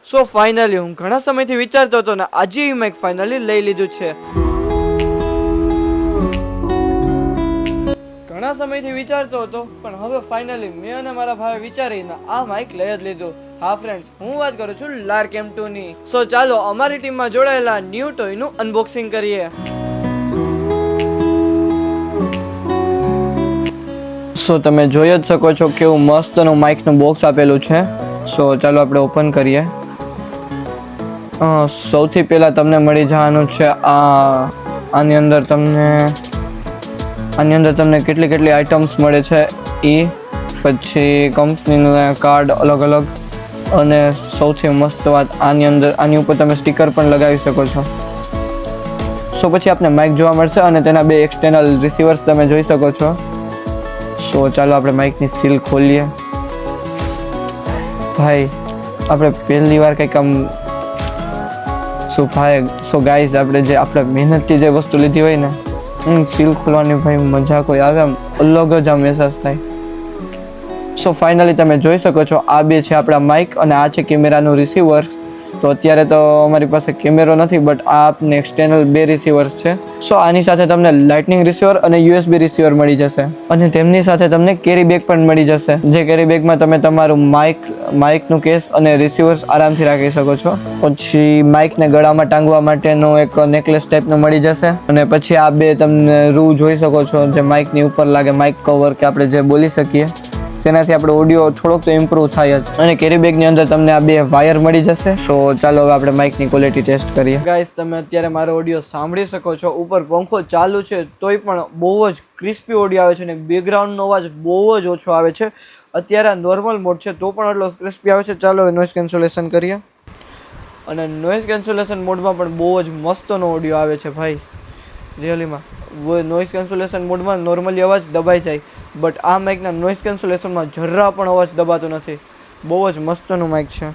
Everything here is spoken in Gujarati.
સો ફાઇનલી હું ઘણા સમયથી વિચારતો હતો ને આજે માઇક ફાઇનલી લઈ લીધું છે. ઘણા સમયથી વિચારતો હતો પણ હવે ફાઇનલી મેં અને મારા ભાઈએ વિચારીને આ માઇક લઈ જ લીધું. હા ફ્રેન્ડ્સ, હું વાત કરું છું લાર્ક M2 ની. સો ચાલો અમારી ટીમમાં જોડાયેલા ન્યૂ ટોયનું અનબોક્સિંગ કરીએ. સો તમે જોઈ જ શકો છો કેવું મસ્તનું માઇકનું બોક્સ આપેલું છે. સો ચાલો આપણે ઓપન કરીએ. સૌથી પહેલાં તમને મળી જવાનું છે આની અંદર તમને કેટલી આઇટમ્સ મળે છે એ, પછી કંપનીના કાર્ડ અલગ અલગ, અને સૌથી મસ્ત વાત આની ઉપર તમે સ્ટીકર પણ લગાવી શકો છો. સો પછી આપને માઇક જોવા મળશે અને તેના 2 એક્સટર્નલ રિસીવર્સ તમે જોઈ શકો છો. સો ચાલો આપણે માઇકની સીલ ખોલીએ. ભાઈ આપણે પહેલી વાર કંઈક આમ સો ગાઈઝ આપણે મહેનતથી જે વસ્તુ લીધી હોય ને સીલ ખોલવાની ભાઈ મજા કોઈ આવે, આમ અલગ જ આમ અહેસાસ થાય. સો ફાઇનલી તમે જોઈ શકો છો આ 2 છે આપણા માઇક અને આ છે કેમેરાનું રિસીવર. તો અત્યારે તો અમારી પાસે કેમેરો નથી, બટ આ આપને એક્સટર્નલ 2 રિસીવર્સ છે. સો આની સાથે તમને લાઇટનિંગ રિસીવર અને USB રિસીવર મળી જશે, અને તેમની સાથે તમને કેરી બેગ પણ મળી જશે. જે કેરી બેગમાં તમે તમારું માઇકનું કેસ અને રિસીવર્સ આરામથી રાખી શકો છો. પછી માઇકને ગળામાં ટાંગવા માટેનો એક નેકલેસ ટાઈપનો મળી જશે, અને પછી આ 2 તમને રૂ જોઈ શકો છો જે માઇકની ઉપર લાગે, માઇક કવર કે આપણે જે બોલી શકીએ, જેનાથી આપણો ઓડિયો થોડોક તો ઇમ્પ્રૂવ થાય જ. અને કેરી બેગની અંદર તમને આ 2 વાયર મળી જશે. સો ચાલો હવે આપણે માઇકની ક્વોલિટી ટેસ્ટ કરીએ. ગાઈસ, તમે અત્યારે મારો ઓડિયો સાંભળી શકો છો. ઉપર પંખો ચાલુ છે તોય પણ બહુ જ ક્રિસ્પી ઓડિયો આવે છે, અને બેકગ્રાઉન્ડનો અવાજ બહુ જ ઓછો આવે છે. અત્યારે નોર્મલ મોડ છે તો પણ એટલો ક્રિસ્પી આવે છે. ચાલો હવે નોઇઝ કેન્સલેશન કરીએ, અને નોઇઝ કેન્સલેશન મોડમાં પણ બહુ જ મસ્તનો ઓડિયો આવે છે ભાઈ. રિયલીમાં નોઇઝ કેન્સલેશન મોડમાં નોર્મલી અવાજ દબાઈ જાય, બટ આ માઇકના નોઇઝ કેન્સલેશનમાં જરા પણ અવાજ દબાતો નથી. બહુ જ મસ્તનું માઇક છે.